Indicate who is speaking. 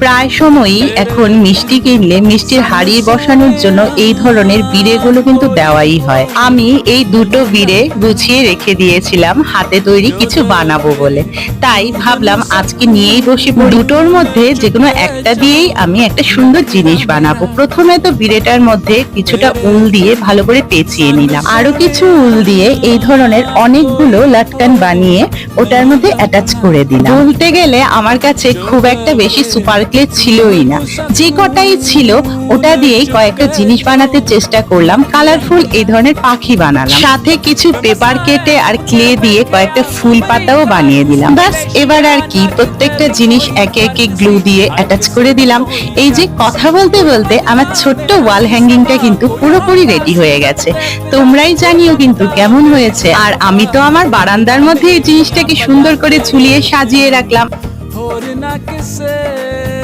Speaker 1: প্রায় সময়ই এখন মিষ্টি কিনলে মিষ্টির হাঁড়ি বসানোর জন্য এই ধরনের বিড়েগুলো কিন্তু দেওয়াই হয়। আমি এই দুটো বিড়ে গুছিয়ে রেখে দিয়েছিলাম হাতে তৈরি কিছু বানাবো বলে, তাই ভাবলাম আজকে নিয়েই বসি। দুটোর মধ্যে যে কোনো একটা দিয়েই আমি একটা সুন্দর জিনিস বানাবো। প্রথমে তো বিড়েটার মধ্যে কিছুটা উল দিয়ে ভালো করে পেঁচিয়ে নিলাম, আরো কিছু উল দিয়ে এই ধরনের অনেকগুলো লাটকান বানিয়ে ওটার মধ্যে অ্যাটাচ করে দিলাম। বলতে গেলে আমার কাছে খুব একটা বেশি সুপার ক্লে ছিলই না, যে কটাই ছিল ওটা দিয়েই কয়েকটা জিনিস বানাতে চেষ্টা করলাম। কালারফুল এই ধরনের পাখি বানালাম, সাথে কিছু পেপার কেটে আর ক্লে দিয়ে কয়েকটা ফুল পাতাও বানিয়ে দিলাম। ব্যাস, এবার আর কি প্রত্যেকটা জিনিস একে একে গ্লু দিয়ে অ্যাটাচ করে দিলাম। এই যে কথা বলতে বলতে আমার ছোট্ট ওয়াল হ্যাঙ্গিংটা কিন্তু পুরোপুরি রেডি হয়ে গেছে। তোমরাই জানিও কিন্তু কেমন হয়েছে। আর আমি তো আমার বারান্দার মধ্যে এই জিনিসটাকে সুন্দর করে ঝুলিয়ে সাজিয়ে রাখলাম।